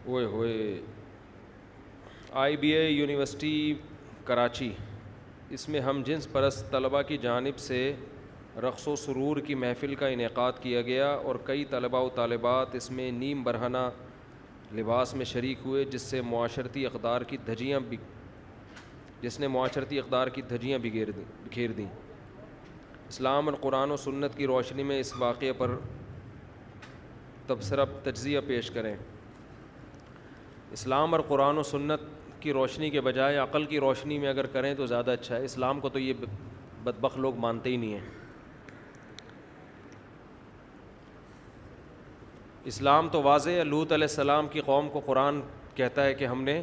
اوئے ہوئے IBA university Karachi, اس میں ہم جنس پرست طلباء کی جانب سے رقص و سرور کی محفل کا انعقاد کیا گیا اور کئی طلباء و طالبات اس میں نیم برہنہ لباس میں شریک ہوئے جس نے معاشرتی اقدار کی دھجیاں بکھیر دیں۔ اسلام اور قرآن و سنت کی روشنی میں اس واقعے پر تجزیہ پیش کریں۔ اسلام اور قرآن و سنت کی روشنی کے بجائے عقل کی روشنی میں اگر کریں تو زیادہ اچھا ہے۔ اسلام کو تو یہ بدبخت لوگ مانتے ہی نہیں ہیں۔ اسلام تو واضح ہے، لوط علیہ السلام کی قوم کو قرآن کہتا ہے کہ ہم نے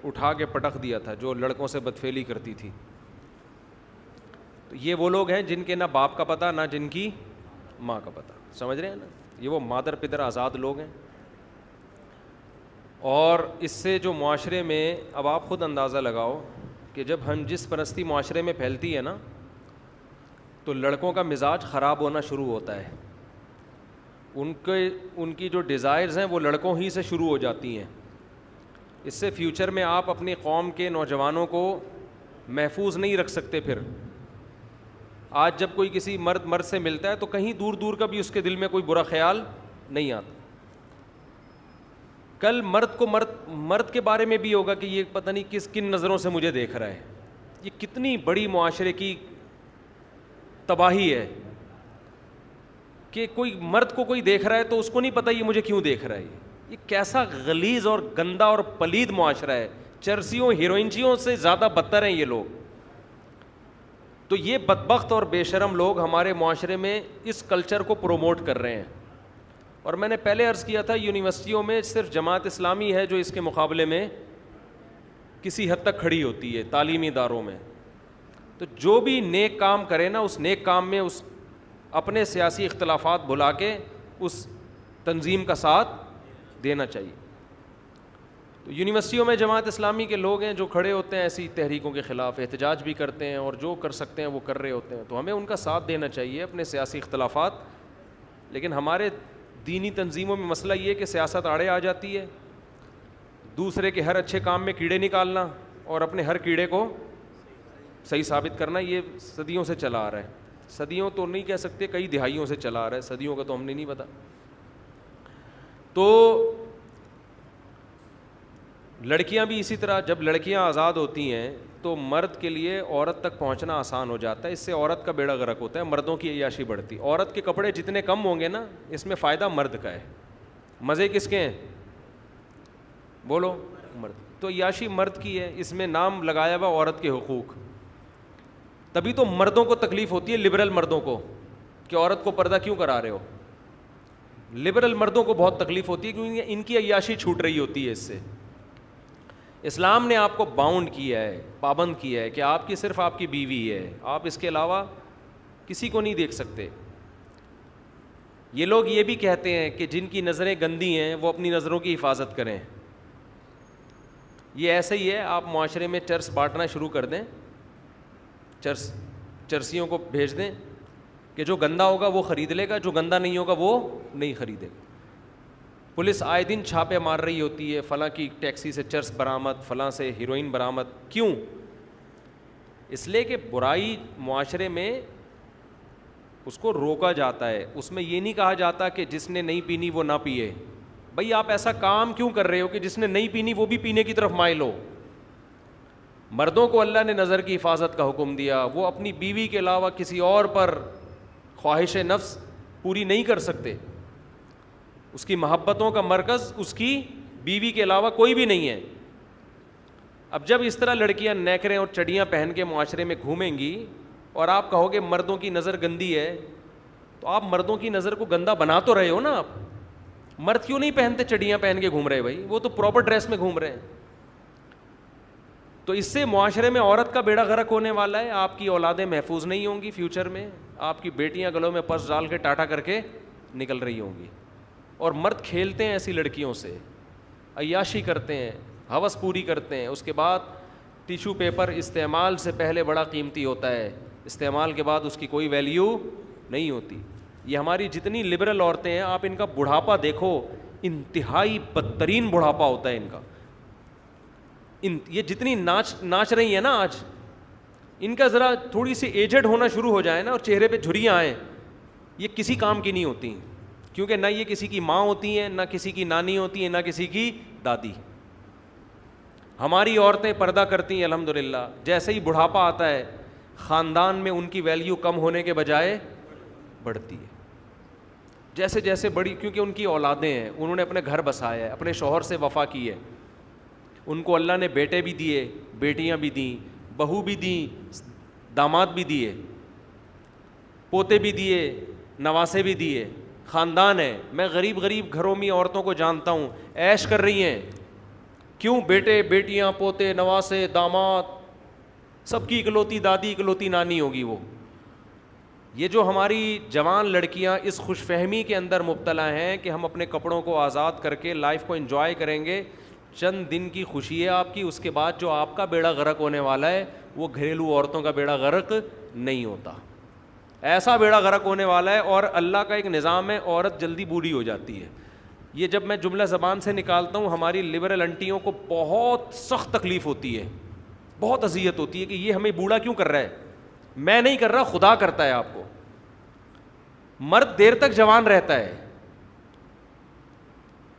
اٹھا کے پٹخ دیا تھا جو لڑکوں سے بدفعلی کرتی تھی۔ تو یہ وہ لوگ ہیں جن کے نہ باپ کا پتہ نہ جن کی ماں کا پتہ، سمجھ رہے ہیں نا، یہ وہ مادر پدر آزاد لوگ ہیں۔ اور اس سے جو معاشرے میں، اب آپ خود اندازہ لگاؤ کہ جب ہم جس پرستی معاشرے میں پھیلتی ہے نا تو لڑکوں کا مزاج خراب ہونا شروع ہوتا ہے، ان کی جو ڈیزائرز ہیں وہ لڑکوں ہی سے شروع ہو جاتی ہیں۔ اس سے فیوچر میں آپ اپنی قوم کے نوجوانوں کو محفوظ نہیں رکھ سکتے۔ پھر آج جب کوئی کسی مرد سے ملتا ہے تو کہیں دور دور کا بھی اس کے دل میں کوئی برا خیال نہیں آتا۔ کل مرد کے بارے میں بھی ہوگا کہ یہ پتہ نہیں کن نظروں سے مجھے دیکھ رہا ہے۔ یہ کتنی بڑی معاشرے کی تباہی ہے کہ کوئی مرد کو کوئی دیکھ رہا ہے تو اس کو نہیں پتہ یہ مجھے کیوں دیکھ رہا ہے۔ یہ کیسا غلیظ اور گندا اور پلید معاشرہ ہے۔ چرسیوں ہیروئنچیوں سے زیادہ بدتر ہیں یہ لوگ۔ تو یہ بدبخت اور بے شرم لوگ ہمارے معاشرے میں اس کلچر کو پروموٹ کر رہے ہیں۔ اور میں نے پہلے عرض کیا تھا یونیورسٹیوں میں صرف جماعت اسلامی ہے جو اس کے مقابلے میں کسی حد تک کھڑی ہوتی ہے تعلیمی اداروں میں۔ تو جو بھی نیک کام کرے نا اس نیک کام میں اس اپنے سیاسی اختلافات بھلا کے اس تنظیم کا ساتھ دینا چاہیے۔ تو یونیورسٹیوں میں جماعت اسلامی کے لوگ ہیں جو کھڑے ہوتے ہیں ایسی تحریکوں کے خلاف، احتجاج بھی کرتے ہیں اور جو کر سکتے ہیں وہ کر رہے ہوتے ہیں، تو ہمیں ان کا ساتھ دینا چاہیے اپنے سیاسی اختلافات۔ لیکن ہمارے دینی تنظیموں میں مسئلہ یہ ہے کہ سیاست آڑے آ جاتی ہے، دوسرے کے ہر اچھے کام میں کیڑے نکالنا اور اپنے ہر کیڑے کو صحیح ثابت کرنا، یہ صدیوں سے چلا آ رہا ہے۔ صدیوں تو نہیں کہہ سکتے، کئی دہائیوں سے چلا آ رہا ہے، صدیوں کا تو ہم نے نہیں پتا۔ تو لڑکیاں بھی اسی طرح، جب لڑکیاں آزاد ہوتی ہیں تو مرد کے لیے عورت تک پہنچنا آسان ہو جاتا ہے، اس سے عورت کا بیڑا غرق ہوتا ہے، مردوں کی عیاشی بڑھتی۔ عورت کے کپڑے جتنے کم ہوں گے نا اس میں فائدہ مرد کا ہے، مزے کس کے ہیں بولو؟ مرد۔ تو عیاشی مرد کی ہے، اس میں نام لگایا ہوا عورت کے حقوق۔ تبھی تو مردوں کو تکلیف ہوتی ہے، لبرل مردوں کو، کہ عورت کو پردہ کیوں کرا رہے ہو۔ لبرل مردوں کو بہت تکلیف ہوتی ہے کیونکہ ان کی عیاشی چھوٹ رہی ہوتی ہے اس سے۔ اسلام نے آپ کو باؤنڈ کیا ہے، پابند کیا ہے کہ آپ کی صرف آپ کی بیوی ہے، آپ اس کے علاوہ کسی کو نہیں دیکھ سکتے۔ یہ لوگ یہ بھی کہتے ہیں کہ جن کی نظریں گندی ہیں وہ اپنی نظروں کی حفاظت کریں۔ یہ ایسا ہی ہے، آپ معاشرے میں چرس بانٹنا شروع کر دیں، چرسیوں کو بھیج دیں کہ جو گندا ہوگا وہ خرید لے گا، جو گندا نہیں ہوگا وہ نہیں خریدے گا۔ پولیس آئے دن چھاپے مار رہی ہوتی ہے، فلاں کی ٹیکسی سے چرس برآمد، فلاں سے ہیروئن برآمد۔ کیوں؟ اس لیے کہ برائی معاشرے میں اس کو روکا جاتا ہے، اس میں یہ نہیں کہا جاتا کہ جس نے نہیں پینی وہ نہ پیے۔ بھائی آپ ایسا کام کیوں کر رہے ہو کہ جس نے نہیں پینی وہ بھی پینے کی طرف مائل ہو؟ مردوں کو اللہ نے نظر کی حفاظت کا حکم دیا، وہ اپنی بیوی کے علاوہ کسی اور پر خواہش نفس پوری نہیں کر سکتے۔ اس کی محبتوں کا مرکز اس کی بیوی کے علاوہ کوئی بھی نہیں ہے۔ اب جب اس طرح لڑکیاں نیکریں اور چڑیاں پہن کے معاشرے میں گھومیں گی اور آپ کہو گے مردوں کی نظر گندی ہے، تو آپ مردوں کی نظر کو گندا بنا تو رہے ہو نا۔ آپ مرد کیوں نہیں پہنتے چڑیاں پہن کے گھوم رہے بھائی؟ وہ تو پراپر ڈریس میں گھوم رہے ہیں۔ تو اس سے معاشرے میں عورت کا بیڑا غرق ہونے والا ہے، آپ کی اولادیں محفوظ نہیں ہوں گی فیوچر میں، آپ کی بیٹیاں گلوں میں پرس ڈال کے ٹاٹا کر کے نکل رہی ہوں گی۔ اور مرد کھیلتے ہیں ایسی لڑکیوں سے، عیاشی کرتے ہیں، ہوس پوری کرتے ہیں۔ اس کے بعد ٹیشو پیپر استعمال سے پہلے بڑا قیمتی ہوتا ہے، استعمال کے بعد اس کی کوئی ویلیو نہیں ہوتی۔ یہ ہماری جتنی لبرل عورتیں ہیں، آپ ان کا بڑھاپا دیکھو، انتہائی بدترین بڑھاپا ہوتا ہے ان کا. یہ جتنی ناچ رہی ہیں نا آج, ان کا ذرا تھوڑی سی ایجڈ ہونا شروع ہو جائے نا اور چہرے پہ جھریاں آئیں, یہ کسی کام کی نہیں ہوتی, کیونکہ نہ یہ کسی کی ماں ہوتی ہیں, نہ کسی کی نانی ہوتی ہیں, نہ کسی کی دادی. ہماری عورتیں پردہ کرتی ہیں الحمدللہ. جیسے ہی بڑھاپا آتا ہے خاندان میں ان کی ویلیو کم ہونے کے بجائے بڑھتی ہے. جیسے جیسے بڑی, کیونکہ ان کی اولادیں ہیں, انہوں نے اپنے گھر بسایا ہے, اپنے شوہر سے وفا کی ہے, ان کو اللہ نے بیٹے بھی دیے, بیٹیاں بھی دیں, بہو بھی دیں, داماد بھی دیے, پوتے بھی دیے, نواسے بھی دیے, خاندان ہے. میں غریب گھروں میں عورتوں کو جانتا ہوں, عیش کر رہی ہیں. کیوں؟ بیٹے, بیٹیاں, پوتے, نواسے, داماد, سب کی اکلوتی دادی, اکلوتی نانی ہوگی وہ. یہ جو ہماری جوان لڑکیاں اس خوش فہمی کے اندر مبتلا ہیں کہ ہم اپنے کپڑوں کو آزاد کر کے لائف کو انجوائے کریں گے, چند دن کی خوشی ہے آپ کی, اس کے بعد جو آپ کا بیڑا غرق ہونے والا ہے وہ گھریلو عورتوں کا بیڑا غرق نہیں ہوتا. ایسا بیڑا غرق ہونے والا ہے. اور اللہ کا ایک نظام ہے, عورت جلدی بوڑھی ہو جاتی ہے. یہ جب میں جملہ زبان سے نکالتا ہوں, ہماری لبرل انٹیوں کو بہت سخت تکلیف ہوتی ہے, بہت اذیت ہوتی ہے کہ یہ ہمیں بوڑھا کیوں کر رہا ہے. میں نہیں کر رہا, خدا کرتا ہے آپ کو. مرد دیر تک جوان رہتا ہے,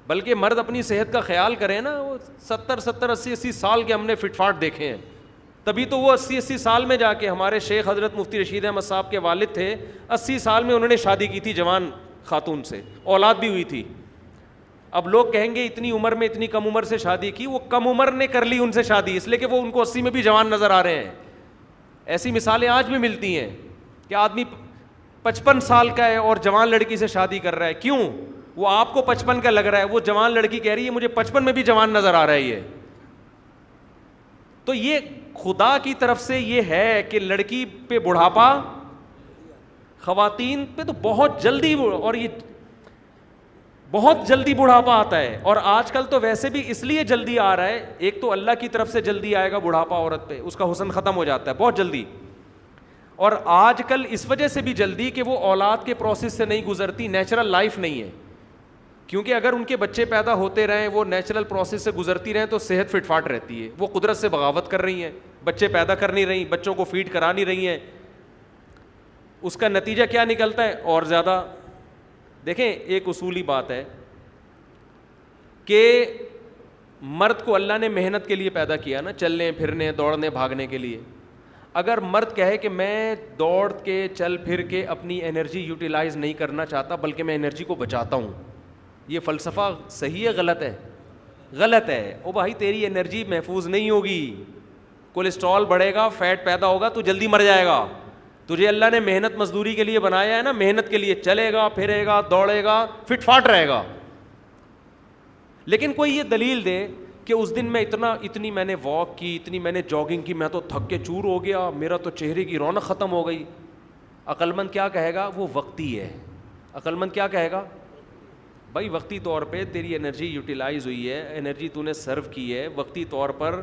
بلکہ مرد اپنی صحت کا خیال کرے نا. وہ 70 80 سال کے ہم نے فٹ فاٹ دیکھے ہیں, تبھی تو وہ 80 سال میں جا کے, ہمارے شیخ حضرت مفتی رشید احمد صاحب کے والد تھے, 80 سال میں انہوں نے شادی کی تھی جوان خاتون سے, اولاد بھی ہوئی تھی. اب لوگ کہیں گے اتنی عمر میں اتنی کم عمر سے شادی کی, وہ کم عمر نے کر لی ان سے شادی, اس لیے کہ وہ ان کو 80 میں بھی جوان نظر آ رہے ہیں. ایسی مثالیں آج بھی ملتی ہیں کہ آدمی 55 سال کا ہے اور جوان لڑکی سے شادی کر رہا ہے. کیوں؟ وہ آپ کو 55 کا لگ رہا ہے, وہ جوان لڑکی کہہ رہی ہے مجھے 55 میں بھی جوان نظر آ رہا ہے. یہ تو یہ خدا کی طرف سے یہ ہے کہ لڑکی پہ بڑھاپا, خواتین پہ تو بہت جلدی, اور یہ بہت جلدی بڑھاپا آتا ہے. اور آج کل تو ویسے بھی اس لیے جلدی آ رہا ہے, ایک تو اللہ کی طرف سے جلدی آئے گا بڑھاپا عورت پہ, اس کا حسن ختم ہو جاتا ہے بہت جلدی. اور آج کل اس وجہ سے بھی جلدی کہ وہ اولاد کے پروسیس سے نہیں گزرتی, نیچرل لائف نہیں ہے. کیونکہ اگر ان کے بچے پیدا ہوتے رہیں, وہ نیچرل پروسیس سے گزرتی رہیں, تو صحت فٹ فاٹ رہتی ہے. وہ قدرت سے بغاوت کر رہی ہیں, بچے پیدا کر نہیں رہی, بچوں کو فیڈ کرا نہیں رہی ہیں. اس کا نتیجہ کیا نکلتا ہے؟ اور زیادہ. دیکھیں ایک اصولی بات ہے کہ مرد کو اللہ نے محنت کے لیے پیدا کیا نا, چلنے پھرنے دوڑنے بھاگنے کے لیے. اگر مرد کہے کہ میں دوڑ کے چل پھر کے اپنی انرجی یوٹیلائز نہیں کرنا چاہتا بلکہ میں انرجی کو بچاتا ہوں, یہ فلسفہ صحیح ہے غلط ہے؟ غلط ہے. او بھائی تیری انرجی محفوظ نہیں ہوگی, کولیسٹرول بڑھے گا, فیٹ پیدا ہوگا, تو جلدی مر جائے گا. تجھے اللہ نے محنت مزدوری کے لیے بنایا ہے نا, محنت کے لیے چلے گا, پھرے گا, دوڑے گا, فٹ فاٹ رہے گا. لیکن کوئی یہ دلیل دے کہ اس دن میں اتنی میں نے واک کی, اتنی میں نے جاگنگ کی, میں تو تھک کے چور ہو گیا, میرا تو چہرے کی رونق ختم ہو گئی. عقل مند کیا کہے گا؟ وہ وقتی ہے. عقل مند کیا کہے گا؟ بھائی وقتی طور پہ تیری انرجی یوٹیلائز ہوئی ہے, انرجی تو نے سرو کی ہے, وقتی طور پر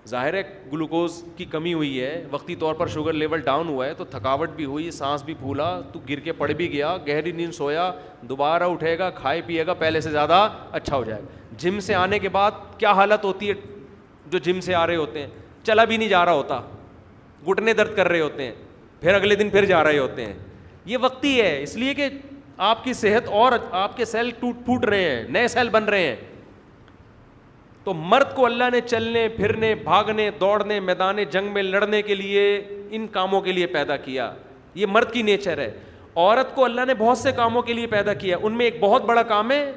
ظاہر ہے گلوکوز کی کمی ہوئی ہے, وقتی طور پر شوگر لیول ڈاؤن ہوا ہے, تو تھکاوٹ بھی ہوئی, سانس بھی پھولا, تو گر کے پڑ بھی گیا, گہری نیند سویا, دوبارہ اٹھے گا, کھائے پیے گا, پہلے سے زیادہ اچھا ہو جائے گا. جم سے آنے کے بعد کیا حالت ہوتی ہے؟ جو جم سے آ رہے ہوتے ہیں چلا بھی نہیں جا رہا ہوتا, گھٹنے درد کر رہے ہوتے ہیں, پھر اگلے دن پھر جا رہے ہوتے ہیں. یہ وقتی ہے, اس لیے کہ آپ کی صحت اور آپ کے سیل ٹوٹ رہے ہیں, نئے سیل بن رہے ہیں. تو مرد کو اللہ نے چلنے پھرنے بھاگنے دوڑنے میدان جنگ میں لڑنے کے لیے, ان کاموں کے لیے پیدا کیا. یہ مرد کی نیچر ہے. عورت کو اللہ نے بہت سے کاموں کے لیے پیدا کیا, ان میں ایک بہت بڑا کام ہے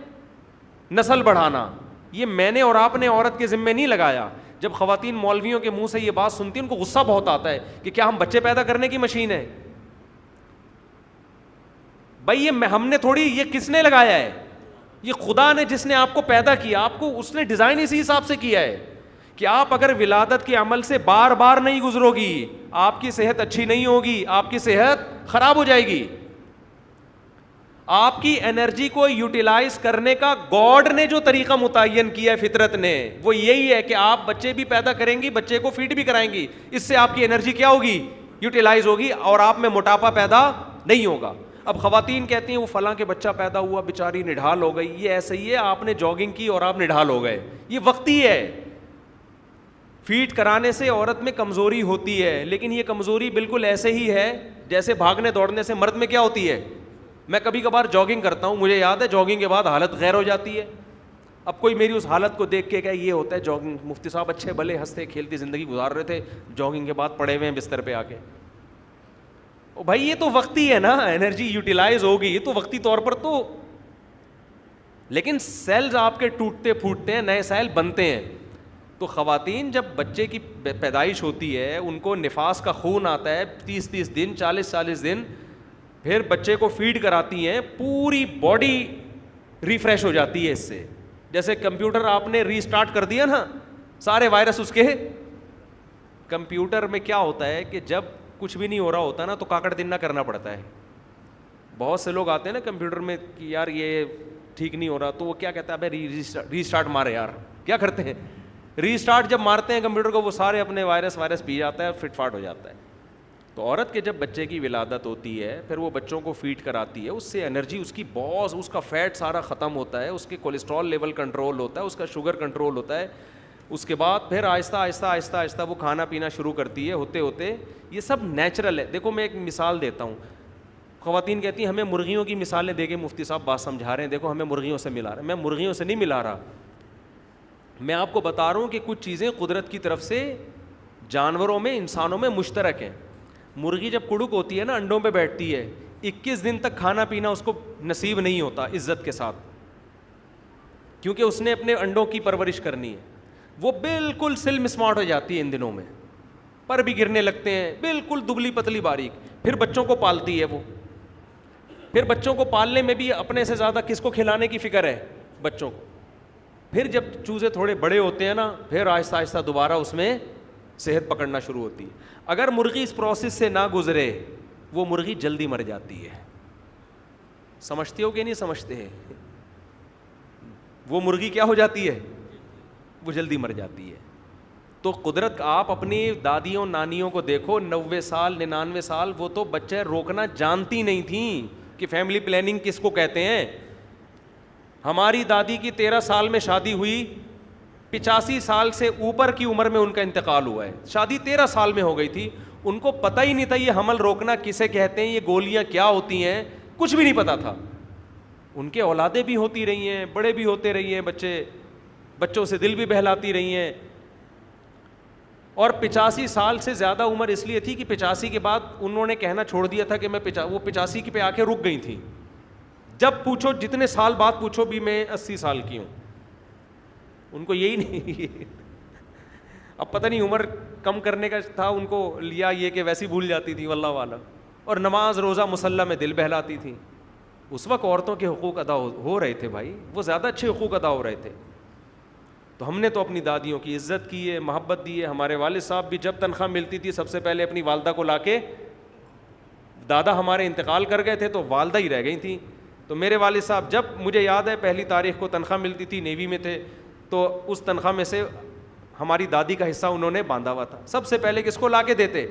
نسل بڑھانا. یہ میں نے اور آپ نے عورت کے ذمے نہیں لگایا. جب خواتین مولویوں کے منہ سے یہ بات سنتی ہیں ان کو غصہ بہت آتا ہے کہ کیا ہم بچے پیدا کرنے کی مشین ہے؟ بھائی یہ ہم نے تھوڑی, یہ کس نے لگایا ہے؟ یہ خدا نے, جس نے آپ کو پیدا کیا, آپ کو اس نے ڈیزائن اسی حساب سے کیا ہے کہ آپ اگر ولادت کے عمل سے بار بار نہیں گزرو گی, آپ کی صحت اچھی نہیں ہوگی, آپ کی صحت خراب ہو جائے گی. آپ کی انرجی کو یوٹیلائز کرنے کا گاڈ نے جو طریقہ متعین کیا ہے فطرت نے, وہ یہی ہے کہ آپ بچے بھی پیدا کریں گی, بچے کو فیڈ بھی کرائیں گی, اس سے آپ کی انرجی کیا ہوگی؟ یوٹیلائز ہوگی, اور آپ میں موٹاپا پیدا نہیں ہوگا. اب خواتین کہتی ہیں وہ فلاں کے بچہ پیدا ہوا بیچاری نڈھال ہو گئی. یہ ایسے ہی ہے, آپ نے جاگنگ کی اور آپ نڈھال ہو گئے, یہ وقتی ہے. فیڈ کرانے سے عورت میں کمزوری ہوتی ہے, لیکن یہ کمزوری بالکل ایسے ہی ہے جیسے بھاگنے دوڑنے سے مرد میں کیا ہوتی ہے. میں کبھی کبھار جاگنگ کرتا ہوں, مجھے یاد ہے جاگنگ کے بعد حالت غیر ہو جاتی ہے. اب کوئی میری اس حالت کو دیکھ کے کہ یہ ہوتا ہے جاگنگ, مفتی صاحب اچھے بھلے ہنستے کھیلتی زندگی گزار رہے تھے, جاگنگ کے بعد پڑے ہوئے ہیں بستر پہ آ کے. او بھائی یہ تو وقتی ہے نا, انرجی یوٹیلائز ہوگی, یہ تو وقتی طور پر تو, لیکن سیلز آپ کے ٹوٹتے پھوٹتے ہیں, نئے سیل بنتے ہیں. تو خواتین جب بچے کی پیدائش ہوتی ہے, ان کو نفاس کا خون آتا ہے 30 دن 40 دن, پھر بچے کو فیڈ کراتی ہیں, پوری باڈی ریفریش ہو جاتی ہے اس سے. جیسے کمپیوٹر آپ نے ری اسٹارٹ کر دیا نا, سارے وائرس اس کے. کمپیوٹر میں کیا ہوتا ہے کہ جب کچھ بھی نہیں ہو رہا ہوتا نا تو کاکڑ دن نہ کرنا پڑتا ہے. بہت سے لوگ آتے ہیں نا کمپیوٹر میں کہ یار یہ ٹھیک نہیں ہو رہا, تو وہ کیا کہتا ہے, ابے ری اسٹارٹ مارے یار. کیا کرتے ہیں, ری اسٹارٹ جب مارتے ہیں کمپیوٹر کو, وہ سارے اپنے وائرس پی جاتا ہے, فٹ فاٹ ہو جاتا ہے. تو عورت کے جب بچے کی ولادت ہوتی ہے, پھر وہ بچوں کو فیڈ کراتی ہے, اس سے انرجی اس کی بہت, اس کا فیٹ سارا ختم ہوتا ہے, اس کے کولیسٹرول لیول کنٹرول ہوتا ہے, اس کا شوگر کنٹرول ہوتا ہے. اس کے بعد پھر آہستہ آہستہ آہستہ آہستہ وہ کھانا پینا شروع کرتی ہے, ہوتے ہوتے یہ سب نیچرل ہے. دیکھو میں ایک مثال دیتا ہوں. خواتین کہتی ہیں ہمیں مرغیوں کی مثالیں دے کے مفتی صاحب بات سمجھا رہے ہیں, دیکھو ہمیں مرغیوں سے ملا رہا ہے. میں مرغیوں سے نہیں ملا رہا, میں آپ کو بتا رہا ہوں کہ کچھ چیزیں قدرت کی طرف سے جانوروں میں انسانوں میں مشترک ہیں. مرغی جب کڑک ہوتی ہے نا, انڈوں پہ بیٹھتی ہے, 21 دن تک کھانا پینا اس کو نصیب نہیں ہوتا عزت کے ساتھ, کیونکہ اس نے اپنے انڈوں کی پرورش کرنی ہے. وہ بالکل سلم اسمارٹ ہو جاتی ہے ان دنوں میں, پر بھی گرنے لگتے ہیں, بالکل دبلی پتلی باریک. پھر بچوں کو پالتی ہے وہ, پھر بچوں کو پالنے میں بھی اپنے سے زیادہ کس کو کھلانے کی فکر ہے, بچوں کو. پھر جب چوزے تھوڑے بڑے ہوتے ہیں نا, پھر آہستہ آہستہ دوبارہ اس میں صحت پکڑنا شروع ہوتی ہے. اگر مرغی اس پروسیس سے نہ گزرے, وہ مرغی جلدی مر جاتی ہے. سمجھتے ہو کہ نہیں سمجھتے ہیں؟ وہ مرغی کیا ہو جاتی ہے, وہ جلدی مر جاتی ہے. تو قدرت, آپ اپنی دادیوں نانیوں کو دیکھو, 90 سال 99 سال, وہ تو بچے روکنا جانتی نہیں تھیں کہ فیملی پلاننگ کس کو کہتے ہیں. ہماری دادی کی 13 سال میں شادی ہوئی, 85 سال سے اوپر کی عمر میں ان کا انتقال ہوا ہے. شادی 13 سال میں ہو گئی تھی, ان کو پتہ ہی نہیں تھا یہ حمل روکنا کسے کہتے ہیں, یہ گولیاں کیا ہوتی ہیں, کچھ بھی نہیں پتا تھا. ان کے اولادیں بھی ہوتی رہی ہیں, بڑے بھی ہوتے رہی ہیں, بچوں سے دل بھی بہلاتی رہی ہیں. اور 85 سال سے زیادہ عمر اس لیے تھی کہ 85 کے بعد انہوں نے کہنا چھوڑ دیا تھا کہ میں وہ 85 کی پہ آ کے رک گئی تھیں. جب پوچھو, جتنے سال بعد پوچھو بھی, میں 80 سال کی ہوں. ان کو یہی نہیں, اب پتہ نہیں عمر کم کرنے کا تھا ان کو, لیا یہ کہ ویسی بھول جاتی تھی واللہ والا. اور نماز روزہ مصلی میں دل بہلاتی تھی. اس وقت عورتوں کے حقوق ادا ہو رہے تھے بھائی, وہ زیادہ اچھے حقوق ادا ہو رہے تھے. تو ہم نے تو اپنی دادیوں کی عزت کی ہے, محبت دی ہے. ہمارے والد صاحب بھی جب تنخواہ ملتی تھی سب سے پہلے اپنی والدہ کو لا کے, دادا ہمارے انتقال کر گئے تھے تو والدہ ہی رہ گئی تھیں. تو میرے والد صاحب, جب مجھے یاد ہے 1 تاریخ کو تنخواہ ملتی تھی, نیوی میں تھے, تو اس تنخواہ میں سے ہماری دادی کا حصہ انہوں نے باندھا ہوا تھا. سب سے پہلے کس کو لا کے دیتے,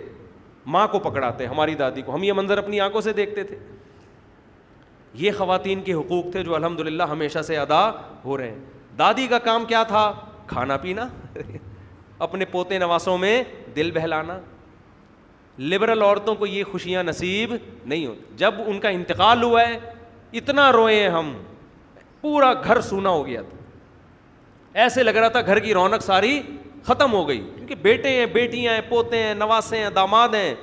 ماں کو پکڑاتے, ہماری دادی کو. ہم یہ منظر اپنی آنکھوں سے دیکھتے تھے. یہ خواتین کے حقوق تھے جو الحمدللہ ہمیشہ سے ادا ہو رہے ہیں. دادی کا کام کیا تھا, کھانا پینا, اپنے پوتے نواسوں میں دل بہلانا. لبرل عورتوں کو یہ خوشیاں نصیب نہیں ہوتی. جب ان کا انتقال ہوا ہے, اتنا روئے ہیں ہم, پورا گھر سونا ہو گیا تھا. ایسے لگ رہا تھا گھر کی رونق ساری ختم ہو گئی, کیونکہ بیٹے ہیں, بیٹیاں ہیں, پوتے ہیں, نواسے ہیں, داماد ہیں.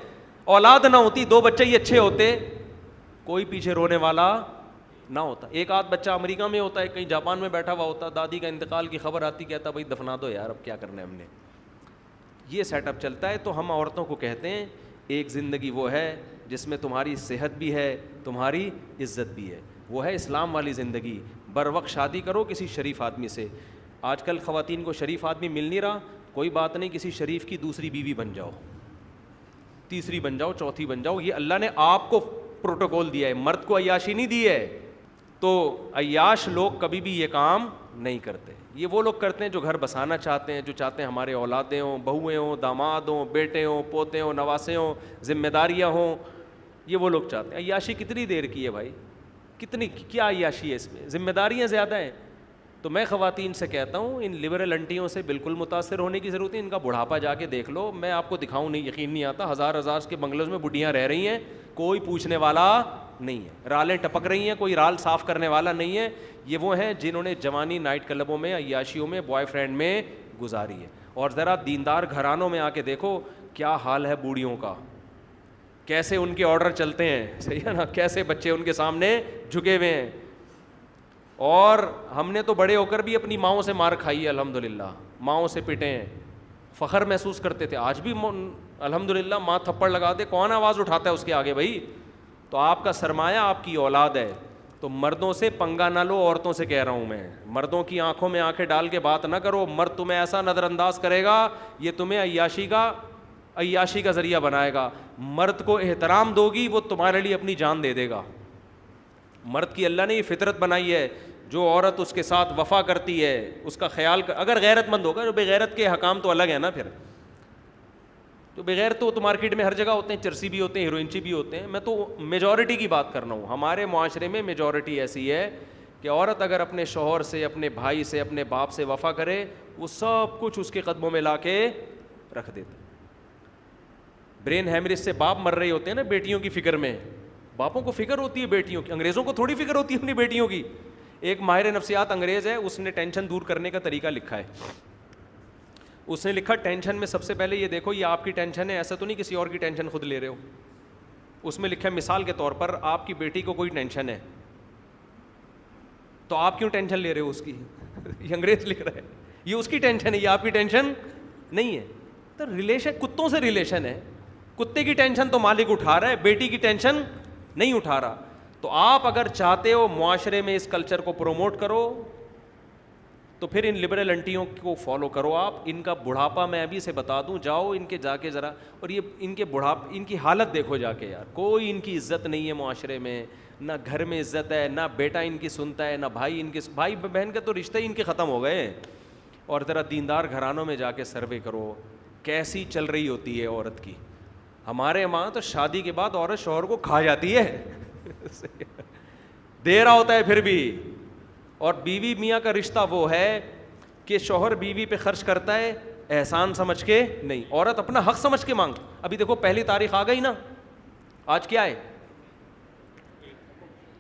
اولاد نہ ہوتی, 2 بچے ہی اچھے ہوتے, کوئی پیچھے رونے والا نہ ہوتا. ایک آدھ بچہ امریکہ میں ہوتا ہے, کہیں جاپان میں بیٹھا ہوا ہوتا, دادی کا انتقال کی خبر آتی, کہتا بھائی دفنا دو یار, اب کیا کرنا ہے ہم نے. یہ سیٹ اپ چلتا ہے. تو ہم عورتوں کو کہتے ہیں ایک زندگی وہ ہے جس میں تمہاری صحت بھی ہے, تمہاری عزت بھی ہے, وہ ہے اسلام والی زندگی. بر وقت شادی کرو کسی شریف آدمی سے. آج کل خواتین کو شریف آدمی مل نہیں رہا, کوئی بات نہیں, کسی شریف کی دوسری بیوی بن جاؤ, تیسری بن جاؤ, چوتھی بن جاؤ. یہ اللہ نے آپ کو پروٹوکول دیا ہے, مرد کو عیاشی نہیں دی ہے. تو عیاش لوگ کبھی بھی یہ کام نہیں کرتے. یہ وہ لوگ کرتے ہیں جو گھر بسانا چاہتے ہیں, جو چاہتے ہیں ہمارے اولادیں ہوں, بہویں ہوں, داماد ہوں, بیٹے ہوں, پوتے ہوں, نواسے ہوں, ذمہ داریاں ہوں. یہ وہ لوگ چاہتے ہیں. عیاشی کتنی دیر کی ہے بھائی, کتنی کیا عیاشی ہے اس میں, ذمہ داریاں زیادہ ہیں. تو میں خواتین سے کہتا ہوں ان لبرل انٹیوں سے بالکل متاثر ہونے کی ضرورت ہے. ان کا بڑھاپا جا کے دیکھ لو, میں آپ کو دکھاؤں نہیں, یقین نہیں آتا, ہزار کے بنگلوز میں بڈیاں رہ رہی ہیں, کوئی پوچھنے والا نہیں ہے, رالیں ٹپک رہی ہیں, کوئی رال صاف کرنے والا نہیں ہے. یہ وہ ہیں جنہوں نے جوانی نائٹ کلبوں میں, عیاشیوں میں, بوائے فرینڈ میں گزاری ہے. اور ذرا دیندار گھرانوں میں آ کے دیکھو کیا حال ہے بوڑھیوں کا, کیسے ان کے آرڈر چلتے ہیں, صحیح ہے نا, کیسے بچے ان کے سامنے جھکے ہوئے ہیں. اور ہم نے تو بڑے ہو کر بھی اپنی ماؤں سے مار کھائی ہے, الحمدللہ, ماؤں سے پٹے ہیں, فخر محسوس کرتے تھے. آج بھی الحمدللہ ماں تھپڑ لگا دے, کون آواز اٹھاتا ہے اس کے آگے بھائی. تو آپ کا سرمایہ آپ کی اولاد ہے. تو مردوں سے پنگا نہ لو, عورتوں سے کہہ رہا ہوں میں, مردوں کی آنکھوں میں آنکھیں ڈال کے بات نہ کرو. مرد تمہیں ایسا نظر انداز کرے گا, یہ تمہیں عیاشی کا ذریعہ بنائے گا. مرد کو احترام دو گی, وہ تمہارے لیے اپنی جان دے دے گا. مرد کی اللہ نے یہ فطرت بنائی ہے, جو عورت اس کے ساتھ وفا کرتی ہے اس کا خیال اگر غیرت مند ہوگا. جو بغیرت کے حکام تو الگ ہیں نا, پھر تو بغیر تو مارکیٹ میں ہر جگہ ہوتے ہیں, چرسی بھی ہوتے ہیں, ہیروئنچی بھی ہوتے ہیں. میں تو میجورٹی کی بات کر رہا ہوں. ہمارے معاشرے میں میجورٹی ایسی ہے کہ عورت اگر اپنے شوہر سے, اپنے بھائی سے, اپنے باپ سے وفا کرے, وہ سب کچھ اس کے قدموں میں لا کے رکھ دیتے. برین ہیمریج سے باپ مر رہے ہوتے ہیں نا بیٹیوں کی فکر میں. باپوں کو فکر ہوتی ہے بیٹیوں کی, انگریزوں کو تھوڑی فکر ہوتی ہے اپنی بیٹیوں کی. ایک ماہر نفسیات انگریز ہے, اس نے ٹینشن دور کرنے کا طریقہ لکھا ہے. اس نے لکھا ٹینشن میں سب سے پہلے یہ دیکھو یہ آپ کی ٹینشن ہے, ایسا تو نہیں کسی اور کی ٹینشن خود لے رہے ہو. اس میں لکھا ہے مثال کے طور پر آپ کی بیٹی کو کوئی ٹینشن ہے تو آپ کیوں ٹینشن لے رہے ہو اس کی. یہ انگریز لکھ رہا ہے, یہ اس کی ٹینشن ہے, یہ آپ کی ٹینشن نہیں ہے. تو ریلیشن کتوں سے ریلیشن ہے, کتے کی ٹینشن تو مالک اٹھا رہا ہے, بیٹی کی ٹینشن نہیں اٹھا رہا. تو آپ اگر چاہتے ہو معاشرے میں اس کلچر کو پروموٹ کرو تو پھر ان لبرل انٹیوں کو فالو کرو. آپ ان کا بڑھاپا میں ابھی سے بتا دوں, جاؤ ان کے جا کے ذرا, اور یہ ان کے بڑھاپے ان کی حالت دیکھو جا کے یار, کوئی ان کی عزت نہیں ہے معاشرے میں, نہ گھر میں عزت ہے, نہ بیٹا ان کی سنتا ہے, نہ بھائی ان کے, بھائی بہن کا تو رشتہ ہی ان کے ختم ہو گئے. اور ذرا دیندار گھرانوں میں جا کے سروے کرو کیسی چل رہی ہوتی ہے عورت کی. ہمارے وہاں تو شادی کے بعد عورت شوہر کو کھا جاتی ہے, دے رہا ہوتا ہے پھر بھی. اور بیوی میاں کا رشتہ وہ ہے کہ شوہر بیوی پہ خرچ کرتا ہے احسان سمجھ کے نہیں, عورت اپنا حق سمجھ کے مانگ. ابھی دیکھو پہلی تاریخ آ گئی نا, آج کیا ہے,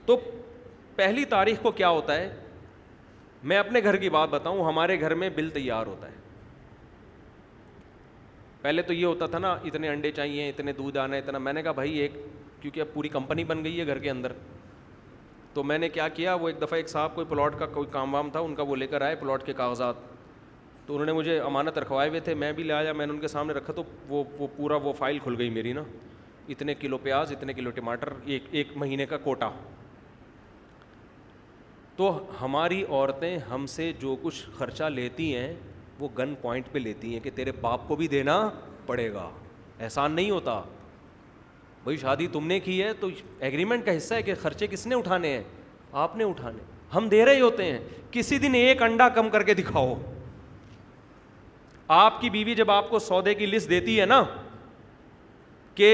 تو پہلی تاریخ کو کیا ہوتا ہے, میں اپنے گھر کی بات بتاؤں, ہمارے گھر میں بل تیار ہوتا ہے. پہلے تو یہ ہوتا تھا نا, اتنے انڈے چاہیے, اتنے دودھ آنا ہے, اتنا. میں نے کہا بھائی ایک, کیونکہ اب پوری کمپنی بن گئی ہے گھر کے اندر, تو میں نے کیا کیا, وہ ایک دفعہ ایک صاحب کوئی پلاٹ کا کوئی کام وام تھا ان کا, وہ لے کر آئے پلاٹ کے کاغذات, تو انہوں نے مجھے امانت رکھوائے ہوئے تھے, میں بھی لے آیا, میں نے ان کے سامنے رکھا تو وہ پورا وہ فائل کھل گئی میری نا, اتنے کلو پیاز, اتنے کلو ٹماٹر, ایک مہینے کا کوٹا. تو ہماری عورتیں ہم سے جو کچھ خرچہ لیتی ہیں وہ گن پوائنٹ پہ لیتی ہیں کہ تیرے باپ کو بھی دینا پڑے گا, احسان نہیں ہوتا. بھائی شادی تم نے کی ہے تو ایگریمنٹ کا حصہ ہے کہ خرچے کس نے اٹھانے ہیں, آپ نے اٹھانے, ہم دے رہے ہوتے ہیں. کسی دن ایک انڈا کم کر کے دکھاؤ. آپ کی بیوی جب آپ کو سودے کی لسٹ دیتی ہے نا کہ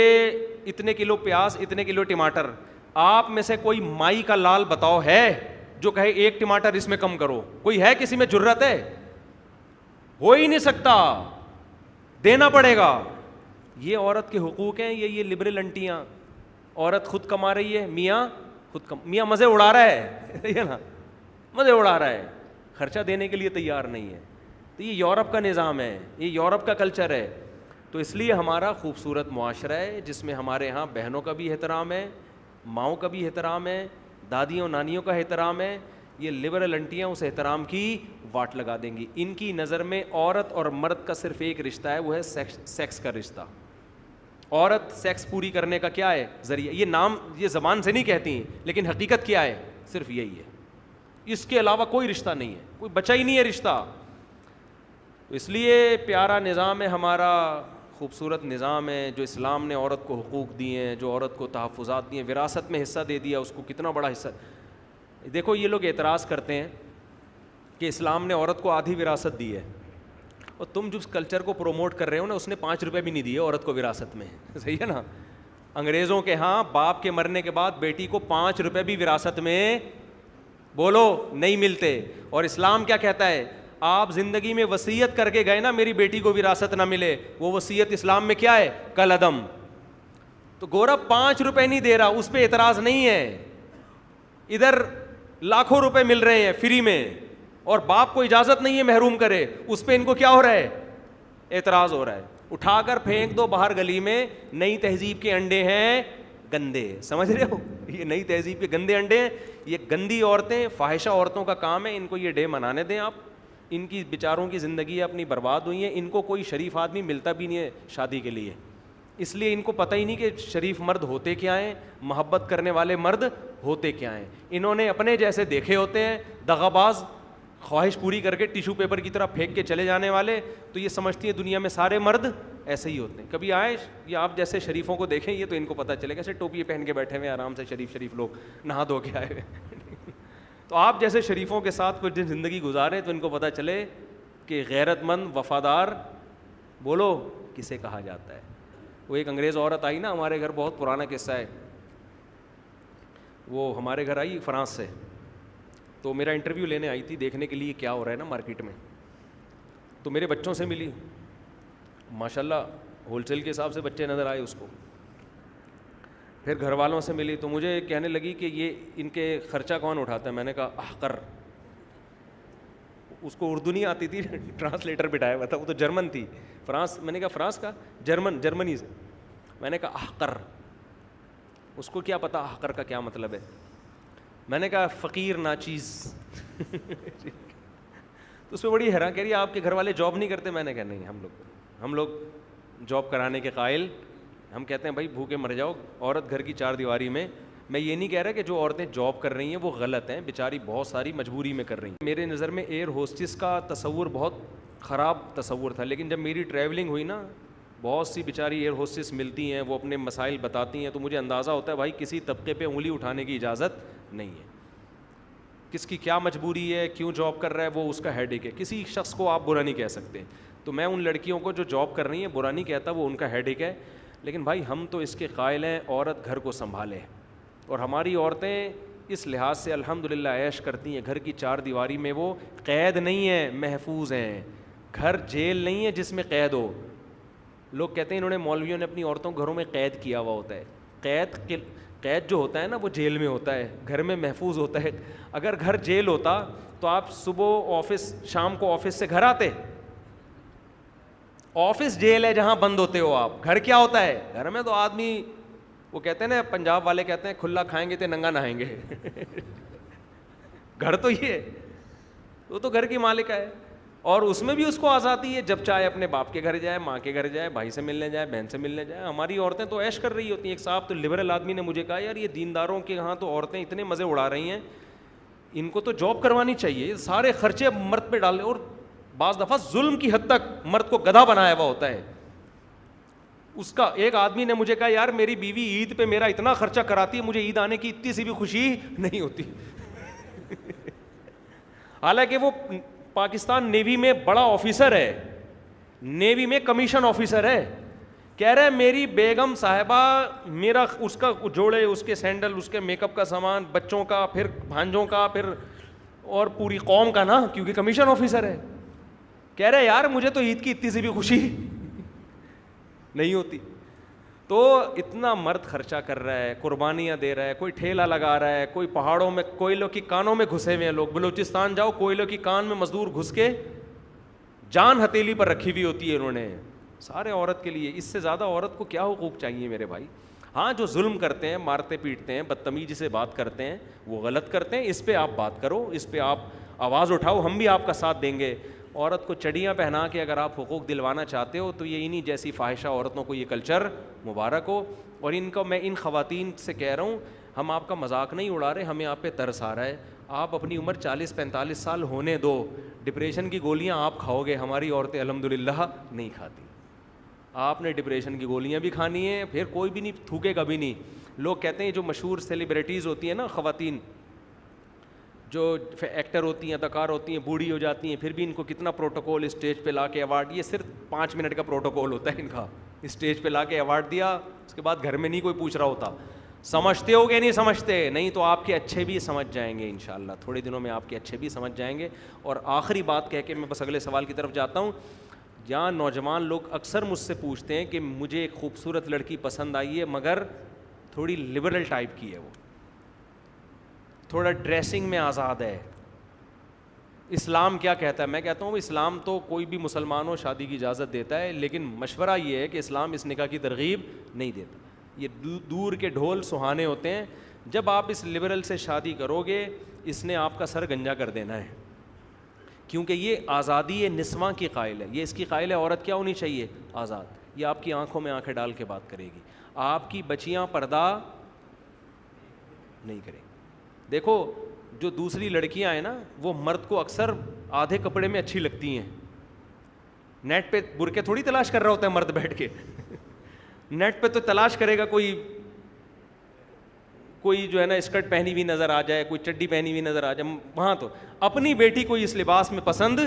اتنے کلو پیاز, اتنے کلو ٹماٹر, آپ میں سے کوئی مائی کا لال بتاؤ ہے جو کہے ایک ٹماٹر اس میں کم کرو؟ کوئی ہے کسی میں جرت ہے؟ ہو ہی نہیں سکتا, دینا پڑے گا. یہ عورت کے حقوق ہیں, یہ لبرل انٹیاں. عورت خود کما رہی ہے, میاں میاں مزے اڑا رہا ہے نا, مزے اڑا رہا ہے, خرچہ دینے کے لیے تیار نہیں ہے. تو یہ یورپ کا نظام ہے, یہ یورپ کا کلچر ہے. تو اس لیے ہمارا خوبصورت معاشرہ ہے جس میں ہمارے ہاں بہنوں کا بھی احترام ہے, ماؤں کا بھی احترام ہے, دادیوں نانیوں کا احترام ہے. یہ لبرل انٹیاں اس احترام کی واٹ لگا دیں گی. ان کی نظر میں عورت اور مرد کا صرف ایک رشتہ ہے, وہ ہے سیکس کا رشتہ. عورت سیکس پوری کرنے کا کیا ہے ذریعہ, یہ نام یہ زبان سے نہیں کہتی لیکن حقیقت کیا ہے, صرف یہی ہے. اس کے علاوہ کوئی رشتہ نہیں ہے, کوئی بچا ہی نہیں ہے رشتہ. اس لیے پیارا نظام ہے ہمارا, خوبصورت نظام ہے جو اسلام نے عورت کو حقوق دیے ہیں, جو عورت کو تحفظات دیے ہیں, وراثت میں حصہ دے دیا اس کو, کتنا بڑا حصہ. دیکھو یہ لوگ اعتراض کرتے ہیں کہ اسلام نے عورت کو آدھی وراثت دی ہے, اور تم جس کلچر کو پروموٹ کر رہے ہو نا اس نے 5 روپے بھی نہیں دیے عورت کو وراثت میں, صحیح ہے نا. انگریزوں کے ہاں باپ کے مرنے کے بعد بیٹی کو 5 روپے بھی وراثت میں بولو نہیں ملتے. اور اسلام کیا کہتا ہے؟ آپ زندگی میں وصیت کر کے گئے نا میری بیٹی کو وراثت نہ ملے, وہ وصیت اسلام میں کیا ہے؟ کالعدم. تو گورا 5 روپے نہیں دے رہا, اس پہ اعتراض نہیں ہے. ادھر لاکھوں روپے مل رہے ہیں فری میں اور باپ کو اجازت نہیں ہے محروم کرے, اس پہ ان کو کیا ہو رہا ہے؟ اعتراض ہو رہا ہے. اٹھا کر پھینک دو باہر گلی میں. نئی تہذیب کے انڈے ہیں گندے, سمجھ رہے ہو؟ یہ نئی تہذیب کے گندے انڈے ہیں. یہ گندی عورتیں, فاحشہ عورتوں کا کام ہے. ان کو یہ ڈے منانے دیں آپ. ان کی بیچاروں کی زندگی اپنی برباد ہوئی ہیں. ان کو کوئی شریف آدمی ملتا بھی نہیں ہے شادی کے لیے, اس لیے ان کو پتہ ہی نہیں کہ شریف مرد ہوتے کیا ہیں, محبت کرنے والے مرد ہوتے کیا ہیں. انہوں نے اپنے جیسے دیکھے ہوتے ہیں, دغاباز, خواہش پوری کر کے ٹیشو پیپر کی طرح پھینک کے چلے جانے والے. تو یہ سمجھتی ہیں دنیا میں سارے مرد ایسے ہی ہوتے ہیں. کبھی آئے یہ آپ جیسے شریفوں کو دیکھیں, یہ تو ان کو پتہ چلے گا ایسے ٹوپی پہن کے بیٹھے ہوئے آرام سے شریف لوگ نہا دھو کے آئے ہوئے. تو آپ جیسے شریفوں کے ساتھ کچھ دن زندگی گزارے تو ان کو پتہ چلے کہ غیرت مند وفادار بولو کسے کہا جاتا ہے. وہ ایک انگریز عورت آئی نا ہمارے گھر, بہت پرانا قصہ ہے. وہ ہمارے گھر آئی فرانس سے, تو میرا انٹرویو لینے آئی تھی, دیکھنے کے لیے کیا ہو رہا ہے نا مارکیٹ میں. تو میرے بچوں سے ملی, ماشاء اللہ ہول سیل کے حساب سے بچے نظر آئے اس کو. پھر گھر والوں سے ملی تو مجھے کہنے لگی کہ یہ ان کے خرچہ کون اٹھاتا ہے. میں نے کہا احقر. اس کو اردو نہیں آتی تھی, ٹرانسلیٹر بٹھایا ہوا تھا, وہ تو جرمن تھی. فرانس, میں نے کہا فرانس کا, جرمنی سے. میں نے کہا احقر. اس کو کیا پتا احقر کا کیا مطلب ہے. میں نے کہا فقیر ناچیز. تو اس پہ بڑی حیران کہہ رہی ہے آپ کے گھر والے جاب نہیں کرتے. میں نے کہا نہیں, ہم لوگ جاب کرانے کے قائل. ہم کہتے ہیں بھائی بھوکے مر جاؤ, عورت گھر کی 4 دیواری میں. میں یہ نہیں کہہ رہا کہ جو عورتیں جاب کر رہی ہیں وہ غلط ہیں, بیچاری بہت ساری مجبوری میں کر رہی ہیں. میرے نظر میں ایئر ہوسٹس کا تصور بہت خراب تصور تھا, لیکن جب میری ٹریولنگ ہوئی نا, بہت سی بیچاری ایئر ہوسٹس ملتی ہیں, وہ اپنے مسائل بتاتی ہیں, تو مجھے اندازہ ہوتا ہے بھائی کسی طبقے پہ انگلی اٹھانے کی اجازت نہیں ہے. کس کی کیا مجبوری ہے, کیوں جاب کر رہا ہے, وہ اس کا ہیڈ ایک ہے. کسی شخص کو آپ برا نہیں کہہ سکتے. تو میں ان لڑکیوں کو جو جاب کر رہی ہیں برا نہیں کہتا, وہ ان کا ہیڈ ایک ہے. لیکن بھائی ہم تو اس کے قائل ہیں عورت گھر کو سنبھالے, اور ہماری عورتیں اس لحاظ سے الحمدللہ عیش کرتی ہیں. گھر کی 4 دیواری میں وہ قید نہیں ہیں, محفوظ ہیں. گھر جیل نہیں ہے جس میں قید ہو. لوگ کہتے ہیں انہوں نے, مولویوں نے اپنی عورتوں کو گھروں میں قید کیا ہوا ہوتا ہے. قید جو ہوتا ہے نا وہ جیل میں ہوتا ہے, گھر میں محفوظ ہوتا ہے. اگر گھر جیل ہوتا تو آپ صبح آفس, شام کو آفس سے گھر آتے. آفس جیل ہے جہاں بند ہوتے ہو آپ. گھر کیا ہوتا ہے؟ گھر میں تو آدمی, وہ کہتے ہیں نا, پنجاب والے کہتے ہیں کھلا کھائیں گے تو ننگا نہائیں گے. گھر تو یہ ہے, وہ تو گھر کی مالک ہے, اور اس میں بھی اس کو آزادی ہے, جب چاہے اپنے باپ کے گھر جائے, ماں کے گھر جائے, بھائی سے ملنے جائے, بہن سے ملنے جائے. ہماری عورتیں تو عیش کر رہی ہوتی ہیں. ایک صاحب تو لبرل آدمی نے مجھے کہا یار یہ دینداروں کے یہاں تو عورتیں اتنے مزے اڑا رہی ہیں, ان کو تو جاب کروانی چاہیے, سارے خرچے مرد پہ ڈالے. اور بعض دفعہ ظلم کی حد تک مرد کو گدھا بنایا ہوا ہوتا ہے. اس کا ایک آدمی نے مجھے کہا یار میری بیوی عید پہ میرا اتنا خرچہ کراتی ہے, مجھے عید آنے کی اتنی سی بھی خوشی نہیں ہوتی. حالانکہ وہ پاکستان نیوی میں بڑا آفیسر ہے, نیوی میں کمیشن آفیسر ہے. کہہ رہے میری بیگم صاحبہ میرا, اس کا جوڑے, اس کے سینڈل, اس کے میک اپ کا سامان, بچوں کا, پھر بھانجوں کا, پھر اور پوری قوم کا نا, کیونکہ کمیشن آفیسر ہے. کہہ رہے یار مجھے تو عید کی اتنی سی بھی خوشی نہیں ہوتی. تو اتنا مرد خرچہ کر رہا ہے, قربانیاں دے رہا ہے, کوئی ٹھیلا لگا رہا ہے, کوئی پہاڑوں میں کوئلوں کی کانوں میں گھسے ہوئے ہیں لوگ. بلوچستان جاؤ, کوئلوں کی کان میں مزدور گھس کے جان ہتھیلی پر رکھی ہوئی ہوتی ہے انہوں نے, سارے عورت کے لیے. اس سے زیادہ عورت کو کیا حقوق چاہیے میرے بھائی. ہاں جو ظلم کرتے ہیں, مارتے پیٹتے ہیں, بدتمیزی سے بات کرتے ہیں, وہ غلط کرتے ہیں. اس پہ آپ بات کرو, اس پہ آپ آواز اٹھاؤ, ہم بھی آپ کا ساتھ دیں گے. عورت کو چڑیاں پہنا کے اگر آپ حقوق دلوانا چاہتے ہو تو یہ انہیں جیسی فاحشہ عورتوں کو یہ کلچر مبارک ہو. اور ان کو میں ان خواتین سے کہہ رہا ہوں, ہم آپ کا مذاق نہیں اڑا رہے, ہمیں آپ پہ ترس آ رہا ہے. آپ اپنی عمر 40-45 سال ہونے دو, ڈپریشن کی گولیاں آپ کھاؤ گے, ہماری عورتیں الحمدللہ نہیں کھاتی. آپ نے ڈپریشن کی گولیاں بھی کھانی ہیں, پھر کوئی بھی نہیں تھوکے کبھی نہیں. لوگ کہتے ہیں جو مشہور سیلیبریٹیز ہوتی ہیں نا خواتین, جو ایکٹر ہوتی ہیں, اداکار ہوتی ہیں, بوڑھی ہو جاتی ہیں, پھر بھی ان کو کتنا پروٹوکول اسٹیج پہ لا کے ایوارڈ, یہ صرف 5 منٹ کا پروٹوکول ہوتا ہے ان کا. اسٹیج پہ لا کے ایوارڈ دیا, اس کے بعد گھر میں نہیں کوئی پوچھ رہا ہوتا سمجھتے ہو کہ نہیں سمجھتے, نہیں تو آپ کے اچھے بھی سمجھ جائیں گے انشاءاللہ, تھوڑے دنوں میں آپ کے اچھے بھی سمجھ جائیں گے. اور آخری بات کہہ کے میں بس اگلے سوال کی طرف جاتا ہوں. جہاں نوجوان لوگ اکثر مجھ سے پوچھتے ہیں کہ مجھے ایک خوبصورت لڑکی پسند آئی ہے مگر تھوڑی لبرل ٹائپ کی ہے, وہ تھوڑا ڈریسنگ میں آزاد ہے, اسلام کیا کہتا ہے؟ میں کہتا ہوں اسلام تو کوئی بھی مسلمان ہو شادی کی اجازت دیتا ہے, لیکن مشورہ یہ ہے کہ اسلام اس نکاح کی ترغیب نہیں دیتا. یہ دور کے ڈھول سہانے ہوتے ہیں. جب آپ اس لبرل سے شادی کرو گے اس نے آپ کا سر گنجا کر دینا ہے, کیونکہ یہ آزادی نسواں کی قائل ہے. یہ اس کی قائل ہے عورت کیا ہونی چاہیے؟ آزاد. یہ آپ کی آنکھوں میں آنکھیں ڈال کے بات کرے گی, آپ کی بچیاں پردہ نہیں کریں گی. دیکھو جو دوسری لڑکیاں ہیں نا وہ مرد کو اکثر آدھے کپڑے میں اچھی لگتی ہیں. نیٹ پہ برقعے تھوڑی تلاش کر رہا ہوتا ہے مرد بیٹھ کے, نیٹ پہ تو تلاش کرے گا کوئی جو ہے نا اسکرٹ پہنی ہوئی نظر آ جائے, کوئی چڈی پہنی ہوئی نظر آ جائے. وہاں تو اپنی بیٹی کو اس لباس میں پسند,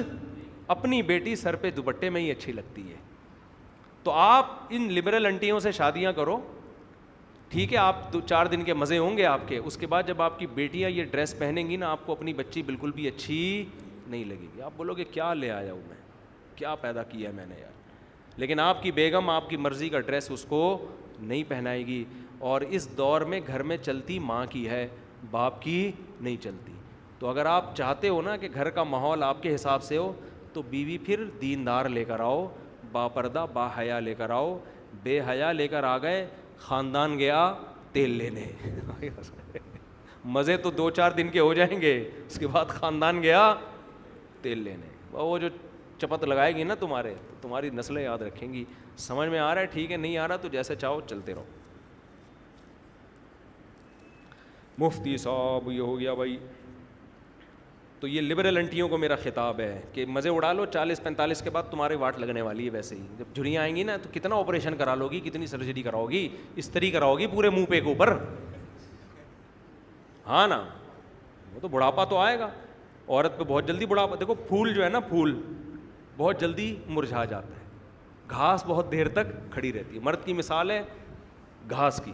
اپنی بیٹی سر پہ دوپٹے میں ہی اچھی لگتی ہے. تو آپ ان لبرل انٹیوں سے شادیاں کرو, ٹھیک ہے, آپ 2-4 دن کے مزے ہوں گے آپ کے, اس کے بعد جب آپ کی بیٹیاں یہ ڈریس پہنیں گی نا آپ کو اپنی بچی بالکل بھی اچھی نہیں لگے گی. آپ بولو گے کیا لے آیا ہوں میں, کیا پیدا کیا ہے میں نے یار. لیکن آپ کی بیگم آپ کی مرضی کا ڈریس اس کو نہیں پہنائے گی. اور اس دور میں گھر میں چلتی ماں کی ہے, باپ کی نہیں چلتی. تو اگر آپ چاہتے ہو نا کہ گھر کا ماحول آپ کے حساب سے ہو تو بیوی پھر دیندار لے کر آؤ, با پردہ با حیا لے کر آؤ. بے حیا لے کر آ گئے, خاندان گیا تیل لینے. مزے تو 2-4 دن کے ہو جائیں گے, اس کے بعد خاندان گیا تیل لینے. وہ جو چپت لگائے گی نا تمہاری نسلیں یاد رکھیں گی. سمجھ میں آ رہا ہے؟ ٹھیک ہے, نہیں آ رہا تو جیسے چاہو چلتے رہو. مفتی صاحب یہ ہو گیا بھائی. تو یہ لبرل انٹیوں کو میرا خطاب ہے کہ مزے اڑا لو, 40-45 کے بعد تمہارے واٹ لگنے والی ہے. ویسے ہی جب جھریاں آئیں گی نا تو کتنا آپریشن کرا لو گی, کتنی سرجری کراؤ گی, استری کراؤ گی پورے منہ پہ کے اوپر, ہاں نا. وہ تو بڑھاپا تو آئے گا عورت پہ بہت جلدی بڑھاپا. دیکھو پھول جو ہے نا, پھول بہت جلدی مرجھا جاتا ہے, گھاس بہت دیر تک کھڑی رہتی ہے. مرد کی مثال ہے گھاس کی,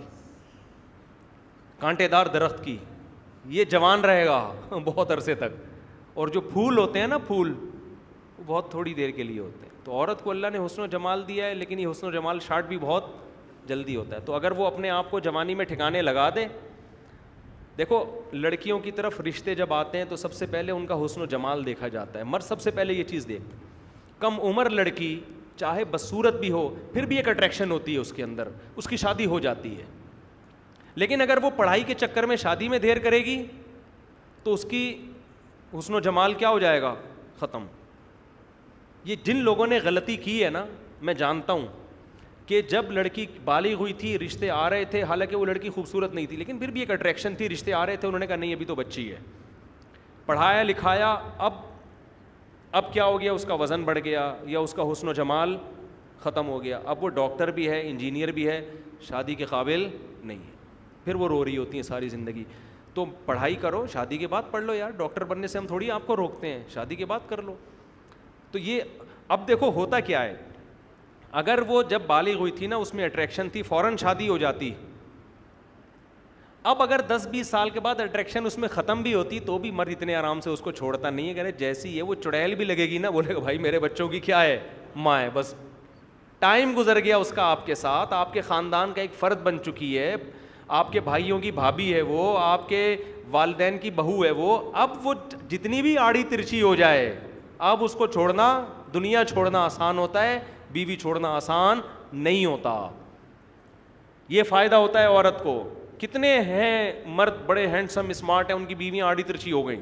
کانٹے دار درخت کی, یہ جوان رہے گا بہت عرصے تک. اور جو پھول ہوتے ہیں نا, پھول وہ بہت تھوڑی دیر کے لیے ہوتے ہیں. تو عورت کو اللہ نے حسن و جمال دیا ہے, لیکن یہ حسن و جمال شارٹ بھی بہت جلدی ہوتا ہے. تو اگر وہ اپنے آپ کو جوانی میں ٹھکانے لگا دے. دیکھو لڑکیوں کی طرف رشتے جب آتے ہیں تو سب سے پہلے ان کا حسن و جمال دیکھا جاتا ہے. مرد سب سے پہلے یہ چیز دیکھتا ہے. کم عمر لڑکی چاہے بدصورت بھی ہو پھر بھی ایک اٹریکشن ہوتی ہے اس کے اندر, اس کی شادی ہو جاتی ہے. لیکن اگر وہ پڑھائی کے چکر میں شادی میں دیر کرے گی تو اس کی حسن و جمال کیا ہو جائے گا؟ ختم. یہ جن لوگوں نے غلطی کی ہے نا, میں جانتا ہوں کہ جب لڑکی بالغ ہوئی تھی رشتے آ رہے تھے, حالانکہ وہ لڑکی خوبصورت نہیں تھی لیکن پھر بھی ایک اٹریکشن تھی, رشتے آ رہے تھے, انہوں نے کہا نہیں ابھی تو بچی ہے. پڑھایا لکھایا, اب کیا ہو گیا, اس کا وزن بڑھ گیا یا اس کا حسن و جمال ختم ہو گیا. اب وہ ڈاکٹر بھی ہے, انجینئر بھی ہے, شادی کے قابل نہیں ہے. پھر وہ رو رہی ہوتی ہیں ساری زندگی. تو پڑھائی کرو, شادی کے بعد پڑھ لو یار, ڈاکٹر بننے سے ہم تھوڑی آپ کو روکتے ہیں, شادی کے بعد کر لو. تو یہ اب دیکھو ہوتا کیا ہے, اگر وہ جب بالغ ہوئی تھی نا اس میں اٹریکشن تھی, فوراً شادی ہو جاتی. اب اگر 10-20 سال کے بعد اٹریکشن اس میں ختم بھی ہوتی تو بھی مرد اتنے آرام سے اس کو چھوڑتا نہیں ہے. کہہ رہے جیسی ہے وہ چڑیل بھی لگے گی نا, بولے گا بھائی میرے بچوں کی کیا ہے, ماں ہے. بس ٹائم گزر گیا اس کا آپ کے ساتھ, آپ کے خاندان کا ایک فرد بن چکی ہے, آپ کے بھائیوں کی بھابھی ہے وہ, آپ کے والدین کی بہو ہے وہ. اب وہ جتنی بھی آڑی ترچھی ہو جائے, اب اس کو چھوڑنا, دنیا چھوڑنا آسان ہوتا ہے, بیوی چھوڑنا آسان نہیں ہوتا. یہ فائدہ ہوتا ہے عورت کو. کتنے ہیں مرد بڑے ہینڈسم اسمارٹ ہیں, ان کی بیویاں آڑی ترچھی ہو گئیں,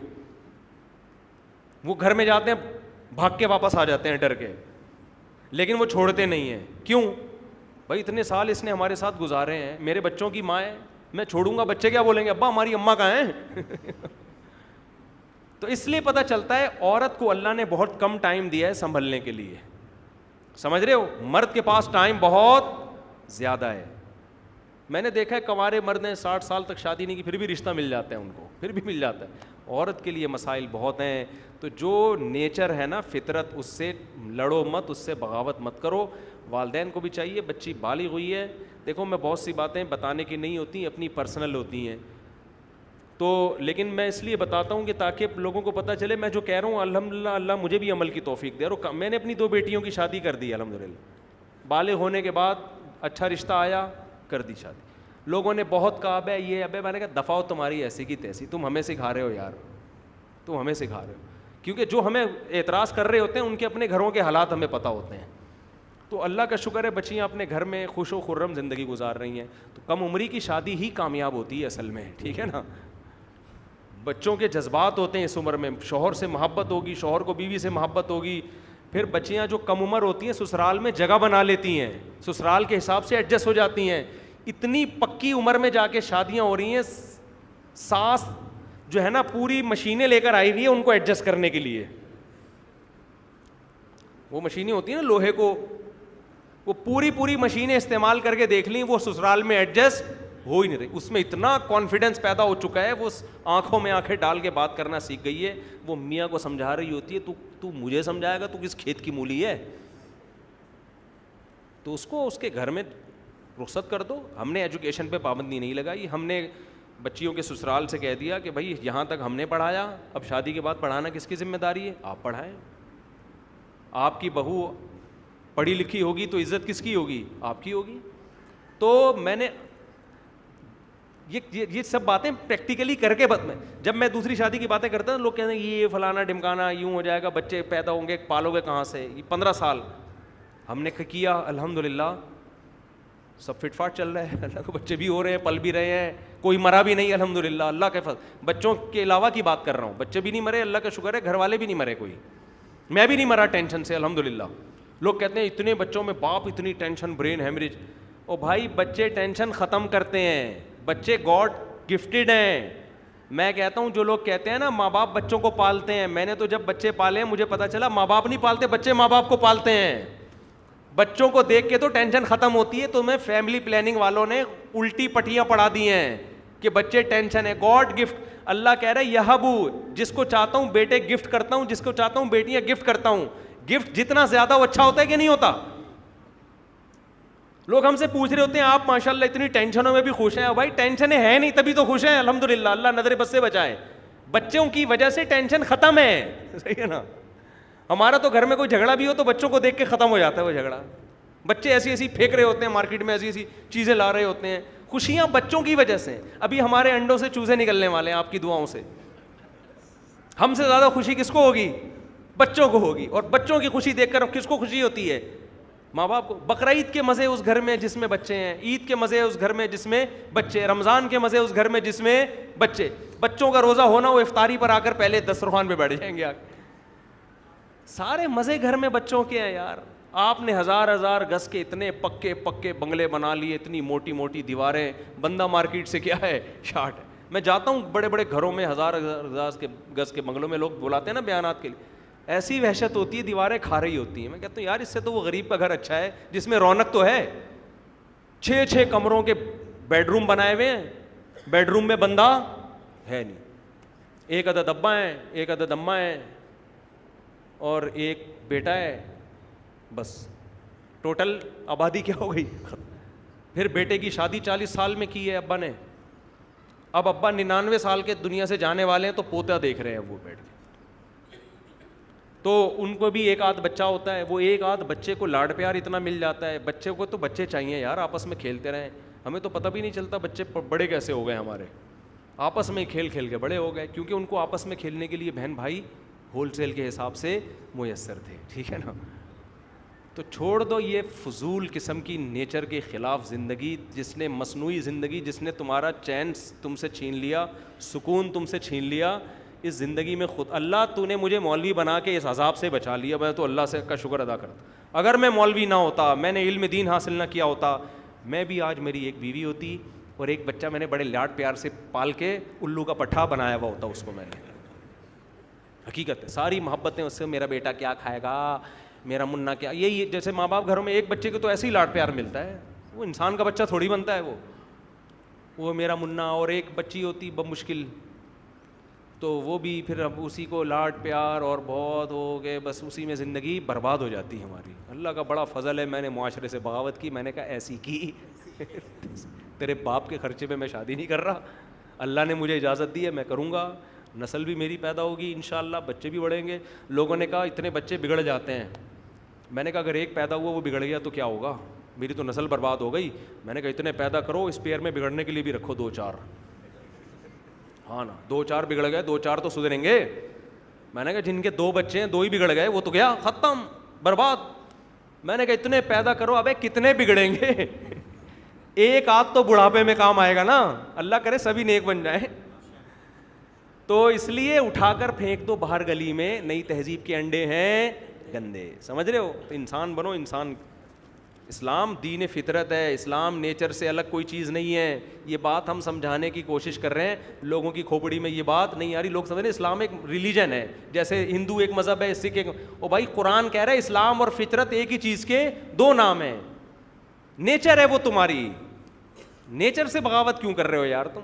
وہ گھر میں جاتے ہیں بھاگ کے واپس آ جاتے ہیں ڈر کے, لیکن وہ چھوڑتے نہیں ہیں. کیوں بھائی, اتنے سال اس نے ہمارے ساتھ گزارے ہیں, میرے بچوں کی ماں ہے, میں چھوڑوں گا بچے کیا بولیں گے, ابا ہماری اماں کہاں ہیں. تو اس لیے پتہ چلتا ہے عورت کو اللہ نے بہت کم ٹائم دیا ہے سنبھلنے کے لیے. سمجھ رہے ہو, مرد کے پاس ٹائم بہت زیادہ ہے. میں نے دیکھا ہے کنوارے مرد ہیں 60 سال تک شادی نہیں کی پھر بھی رشتہ مل جاتا ہے ان کو, پھر بھی مل جاتا ہے. عورت کے لیے مسائل بہت ہیں. تو جو نیچر ہے نا فطرت, اس سے لڑو مت, اس سے بغاوت مت کرو. والدین کو بھی چاہیے, بچی بالغ ہوئی ہے, دیکھو میں بہت سی باتیں بتانے کی نہیں ہوتی, اپنی پرسنل ہوتی ہیں تو, لیکن میں اس لیے بتاتا ہوں کہ تاکہ لوگوں کو پتہ چلے میں جو کہہ رہا ہوں الحمدللہ اللہ مجھے بھی عمل کی توفیق دے. اور میں نے اپنی 2 بیٹیوں کی شادی کر دی الحمدللہ, بالغ ہونے کے بعد اچھا رشتہ آیا کر دی شادی. لوگوں نے بہت کہا ابے یہ ابے, میں نے کہا دفعہ تمہاری ایسی کی تیسی, تم ہمیں سکھا رہے ہو یار, تم ہمیں سکھا رہے ہو. کیونکہ جو ہمیں اعتراض کر رہے ہوتے ہیں ان کے اپنے گھروں کے حالات ہمیں پتہ ہوتے ہیں. تو اللہ کا شکر ہے بچیاں اپنے گھر میں خوش و خرم زندگی گزار رہی ہیں. تو کم عمری کی شادی ہی کامیاب ہوتی ہے اصل میں, ٹھیک ہے نا. بچوں کے جذبات ہوتے ہیں اس عمر میں, شوہر سے محبت ہوگی, شوہر کو بیوی سے محبت ہوگی. پھر بچیاں جو کم عمر ہوتی ہیں سسرال میں جگہ بنا لیتی ہیں, سسرال کے حساب سے ایڈجسٹ ہو جاتی ہیں. اتنی پکی عمر میں جا کے شادیاں ہو رہی ہیں, ساس جو ہے نا پوری مشینیں لے کر آئی ہوئی ہے ان کو ایڈجسٹ کرنے کے لیے. وہ مشینیں ہوتی ہیں نا لوہے کو, وہ پوری مشینیں استعمال کر کے دیکھ لیں, وہ سسرال میں ایڈجسٹ ہو ہی نہیں رہی. اس میں اتنا کانفیڈنس پیدا ہو چکا ہے, وہ آنکھوں میں آنکھیں ڈال کے بات کرنا سیکھ گئی ہے. وہ میاں کو سمجھا رہی ہوتی ہے, تو مجھے سمجھائے گا, تو کس کھیت کی مولی ہے, تو اس کو اس کے گھر میں رخصت کر دو. ہم نے ایجوکیشن پہ پابندی نہیں لگائی, ہم نے بچیوں کے سسرال سے کہہ دیا کہ بھائی یہاں تک ہم نے پڑھایا, اب شادی کے بعد پڑھانا کس کی ذمہ داری ہے, آپ پڑھائیں. آپ کی بہو پڑھی لکھی ہوگی تو عزت کس کی ہوگی, آپ کی ہوگی. تو میں نے یہ سب باتیں پریکٹیکلی کر کے جب میں دوسری شادی کی باتیں کرتا ہوں لوگ کہتے ہیں یہ فلانا ڈمکانا یوں ہو جائے گا, بچے پیدا ہوں گے, پالو گے کہاں سے. یہ 15 سال ہم نے کیا الحمدللہ, سب فٹ فاٹ چل رہا ہے, اللہ کو بچے بھی ہو رہے ہیں, پل بھی رہے ہیں, کوئی مرا بھی نہیں الحمدللہ, اللہ کے فضل. بچوں کے علاوہ کی بات کر رہا ہوں, بچے بھی نہیں مرے اللہ کا شکر ہے, گھر والے بھی نہیں مرے, کوئی میں بھی نہیں مرا ٹینشن سے الحمدللہ. لوگ کہتے ہیں اتنے بچوں میں باپ اتنی ٹینشن, برین ہیمریج. او بھائی بچے ٹینشن ختم کرتے ہیں, بچے گاڈ گفٹڈ ہیں. میں کہتا ہوں جو لوگ کہتے ہیں نا ماں باپ بچوں کو پالتے ہیں, میں نے تو جب بچے پالے ہیں مجھے پتا چلا ماں باپ نہیں پالتے, بچے ماں باپ کو پالتے ہیں. بچوں کو دیکھ کے تو ٹینشن ختم ہوتی ہے. تو میں فیملی پلاننگ والوں نے الٹی پٹیاں پڑھا دی ہیں کہ بچے ٹینشن ہے, گاڈ گفٹ. اللہ کہہ رہا ہے یہبو, جس کو چاہتا ہوں بیٹے گفٹ کرتا ہوں, جس کو چاہتا ہوں بیٹیاں گفٹ کرتا ہوں. گفٹ جتنا زیادہ وہ اچھا ہوتا ہے کہ نہیں ہوتا. لوگ ہم سے پوچھ رہے ہوتے ہیں آپ ماشاءاللہ اتنی ٹینشنوں میں بھی خوش ہیں. بھائی ٹینشنیں ہے نہیں تبھی تو خوش ہیں الحمدللہ, اللہ نظر بد سے بچائے. بچوں کی وجہ سے ٹینشن ختم ہے, صحیح ہے نا. ہمارا تو گھر میں کوئی جھگڑا بھی ہو تو بچوں کو دیکھ کے ختم ہو جاتا ہے وہ جھگڑا. بچے ایسی پھینک رہے ہوتے ہیں مارکیٹ میں, ایسی چیزیں لا رہے ہوتے ہیں. خوشیاں بچوں کی وجہ سے. ابھی ہمارے انڈوں سے چوزے نکلنے والے ہیں آپ کی دعاؤں سے. ہم سے زیادہ خوشی کس کو ہوگی, بچوں کو ہوگی. اور بچوں کی خوشی دیکھ کر کس کو خوشی ہوتی ہے, ماں باپ کو. بقرعید کے مزے اس گھر میں جس میں بچے ہیں, عید کے مزے اس گھر میں جس میں بچے, رمضان کے مزے اس گھر میں جس میں بچے. بچوں کا روزہ ہونا, وہ افطاری پر آ کر پہلے دسترخوان پہ بیٹھ جائیں گے. سارے مزے گھر میں بچوں کے ہیں یار. آپ نے ہزار گز کے اتنے پکے بنگلے بنا لیے, اتنی موٹی موٹی دیواریں. بندہ مارکیٹ سے کیا ہے, شارٹ ہے. میں جاتا ہوں بڑے بڑے گھروں میں, ہزار گز کے بنگلوں میں, لوگ بلاتے ہیں نا بیانات کے لیے, ایسی وحشت ہوتی ہے, دیواریں کھا رہی ہوتی ہیں. میں کہتا ہوں یار اس سے تو وہ غریب کا گھر اچھا ہے جس میں رونق تو ہے. 6 کمروں کے بیڈ روم بنائے ہوئے ہیں, بیڈ روم میں بندہ ہے نہیں. 1 عدد ابا ہیں, 1 عدد اماں ہیں, اور 1 بیٹا ہے, بس ٹوٹل آبادی کیا ہو گئی. پھر بیٹے کی شادی 40 سال میں کی ہے ابا نے, اب ابا 99 سال کے دنیا سے جانے والے ہیں, تو پوتا دیکھ رہے ہیں وہ بیٹھ کے. تو ان کو بھی 1 آدھ بچہ ہوتا ہے, وہ 1 آدھ بچے کو لاڈ پیار اتنا مل جاتا ہے. بچے کو تو بچے چاہیے یار, آپس میں کھیلتے رہیں. ہمیں تو پتہ بھی نہیں چلتا بچے بڑے کیسے ہو گئے ہمارے, آپس میں کھیل کے بڑے ہو گئے, کیونکہ ان کو آپس میں کھیلنے کے لیے بہن بھائی ہول سیل کے حساب سے میسر تھے, ٹھیک ہے نا. تو چھوڑ دو یہ فضول قسم کی نیچر کے خلاف زندگی, جس نے مصنوعی زندگی, جس نے تمہارا چین تم سے چھین لیا, سکون تم سے چھین لیا. اس زندگی میں خود اللہ تو نے مجھے مولوی بنا کے اس عذاب سے بچا لیا, میں تو اللہ سے کا شکر ادا کرتا. اگر میں مولوی نہ ہوتا, میں نے علم دین حاصل نہ کیا ہوتا, میں بھی آج میری ایک بیوی ہوتی اور ایک بچہ میں نے بڑے لاڈ پیار سے پال کے الو کا پٹھا بنایا ہوا ہوتا اس کو. میں نے حقیقت ہے, ساری محبتیں اس سے, میرا بیٹا کیا کھائے گا, میرا منا کیا, یہی جیسے ماں باپ گھروں میں ایک بچے کو تو ایسے ہی لاڈ پیار ملتا ہے. وہ انسان کا بچہ تھوڑی بنتا ہے, وہ وہ میرا منا، اور ایک بچی ہوتی بمشکل، تو وہ بھی پھر اب اسی کو لاڈ پیار اور بہت ہو گئے، بس اسی میں زندگی برباد ہو جاتی ہے ہماری. اللہ کا بڑا فضل ہے، میں نے معاشرے سے بغاوت کی، میں نے کہا ایسی کی تیرے باپ کے خرچے پہ میں شادی نہیں کر رہا، اللہ نے مجھے اجازت دی ہے، میں کروں گا، نسل بھی میری پیدا ہوگی انشاءاللہ، بچے بھی بڑھیں گے. لوگوں نے کہا اتنے بچے بگڑ جاتے ہیں، میں نے کہا اگر ایک پیدا ہوا وہ بگڑ گیا تو کیا ہوگا، میری تو نسل برباد ہو گئی. میں نے کہا اتنے پیدا کرو، اس پیئر میں بگڑنے کے لیے بھی رکھو 2-4. ہاں نا، 2-4 بگڑ گئے، 2-4 تو سدھریں گے. میں نے کہا جن کے 2 بچے ہیں 2 ہی بگڑ گئے وہ تو گیا ختم برباد. میں نے کہا اتنے پیدا کرو، ابے کتنے بگڑیں گے ایک آدھ تو بڑھاپے میں کام آئے گا نا، اللہ کرے سبھی نیک بن جائیں. تو اس لیے اٹھا کر پھینک دو باہر گلی میں، نئی تہذیب کے انڈے ہیں گندے، سمجھ رہے ہو. تو انسان بنو، انسان. اسلام دین فطرت ہے، اسلام نیچر سے الگ کوئی چیز نہیں ہے. یہ بات ہم سمجھانے کی کوشش کر رہے ہیں، لوگوں کی کھوپڑی میں یہ بات نہیں آ رہی. لوگ سمجھ رہے ہیں اسلام ایک ریلیجن ہے، جیسے ہندو ایک مذہب ہے، سکھ ایک. او بھائی قرآن کہہ رہا ہے اسلام اور فطرت ایک ہی چیز کے 2 نام ہیں. نیچر ہے وہ تمہاری، نیچر سے بغاوت کیوں کر رہے ہو یار تم.